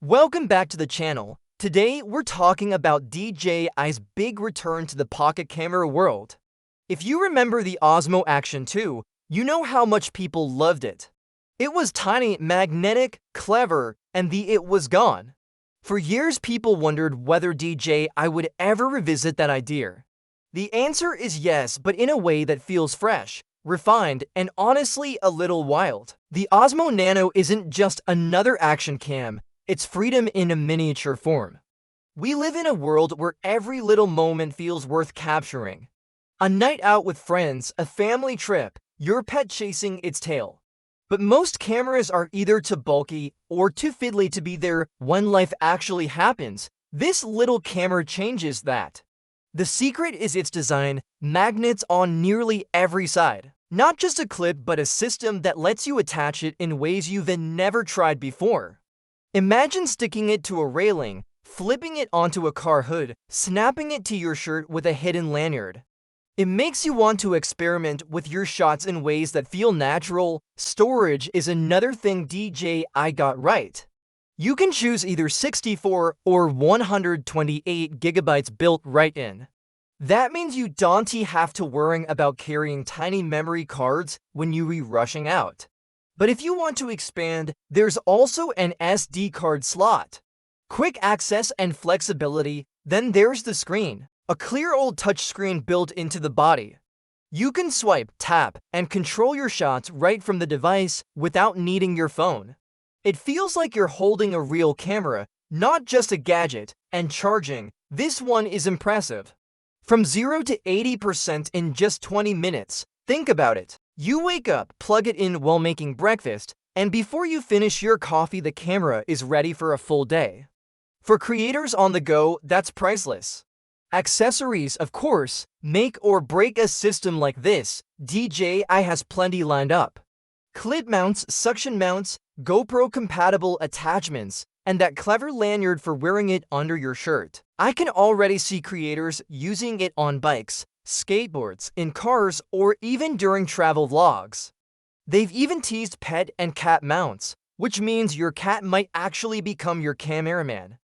Welcome back to the channel. Today, we're talking about DJI's big return to the pocket camera world. If you remember the Osmo Action 2, you know how much people loved it. It was tiny, magnetic, clever, and it was gone. For years, people wondered whether DJI would ever revisit that idea. The answer is yes, but in a way that feels fresh, refined, and honestly a little wild. The Osmo Nano isn't just another action cam, it's freedom in a miniature form. We live in a world where every little moment feels worth capturing. A night out with friends, a family trip, your pet chasing its tail. But most cameras are either too bulky or too fiddly to be there when life actually happens. This little camera changes that. The secret is its design, magnets on nearly every side. Not just a clip, but a system that lets you attach it in ways you've never tried before. Imagine sticking it to a railing, flipping it onto a car hood, snapping it to your shirt with a hidden lanyard. It makes you want to experiment with your shots in ways that feel natural. Storage is another thing DJI got right. You can choose either 64 or 128 gigabytes built right in. That means you don't have to worry about carrying tiny memory cards when you're rushing out. But if you want to expand, there's also an SD card slot. Quick access and flexibility, then there's the screen. A clear old touchscreen built into the body. You can swipe, tap, and control your shots right from the device without needing your phone. It feels like you're holding a real camera, not just a gadget, and charging. This one is impressive. From 0 to 80% in just 20 minutes. Think about it. You wake up, plug it in while making breakfast, and before you finish your coffee, the camera is ready for a full day. For creators on the go, that's priceless. Accessories, of course, make or break a system like this. DJI has plenty lined up. Clip mounts, suction mounts, GoPro-compatible attachments, and that clever lanyard for wearing it under your shirt. I can already see creators using it on bikes, skateboards, in cars, or even during travel vlogs. They've even teased pet and cat mounts, which means your cat might actually become your cameraman.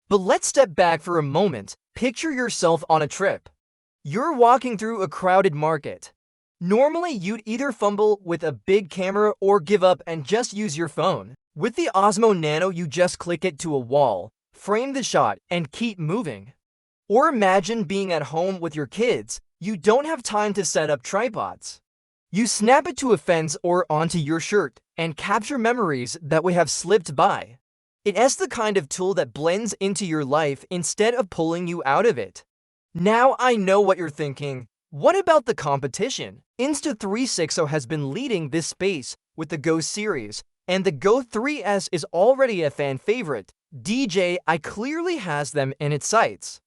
But let's step back for a moment. Picture yourself on a trip. You're walking through a crowded market. Normally, you'd either fumble with a big camera or give up and just use your phone. With the Osmo Nano, you just click it to a wall, frame the shot, and keep moving. Or imagine being at home with your kids. You don't have time to set up tripods. You snap it to a fence or onto your shirt and capture memories that would have slipped by. It's the kind of tool that blends into your life instead of pulling you out of it. Now I know what you're thinking. What about the competition? Insta360 has been leading this space with the Go series, and the Go 3S is already a fan favorite. DJI clearly has them in its sights.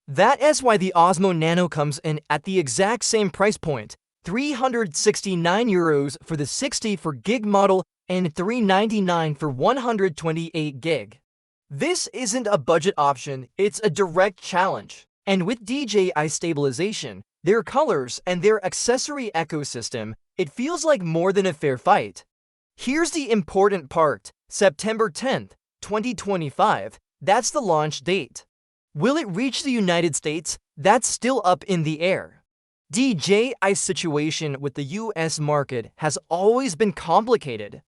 That is why the Osmo Nano comes in at the exact same price point, €369 for the 64 gig model and $399 for 128 gig. This isn't a budget option, it's a direct challenge. And with DJI stabilization, their colors, and their accessory ecosystem, it feels like more than a fair fight. Here's the important part: September 10th, 2025, that's the launch date. Will it reach the United States? That's still up in the air. DJI's situation with the US market has always been complicated.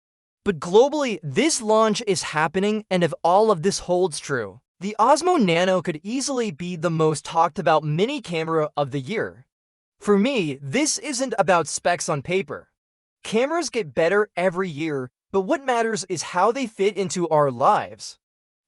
But globally, this launch is happening, and if all of this holds true, the Osmo Nano could easily be the most talked about mini camera of the year. For me, this isn't about specs on paper. Cameras get better every year, but what matters is how they fit into our lives.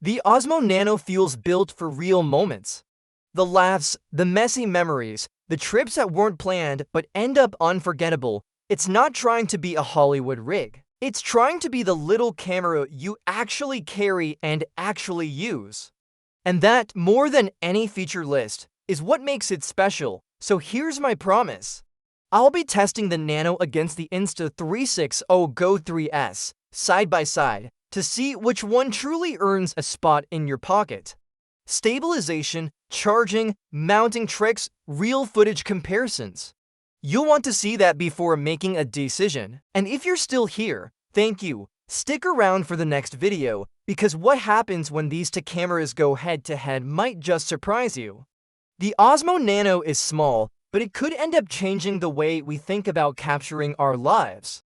The Osmo Nano feels built for real moments. The laughs, the messy memories, the trips that weren't planned but end up unforgettable. It's not trying to be a Hollywood rig. It's trying to be the little camera you actually carry and actually use. And that, more than any feature list, is what makes it special. So here's my promise. I'll be testing the Nano against the Insta360 Go 3S, side by side, to see which one truly earns a spot in your pocket. Stabilization, charging, mounting tricks, real footage comparisons. You'll want to see that before making a decision. And if you're still here, thank you. Stick around for the next video, because what happens when these two cameras go head-to-head might just surprise you. The Osmo Nano is small, but it could end up changing the way we think about capturing our lives.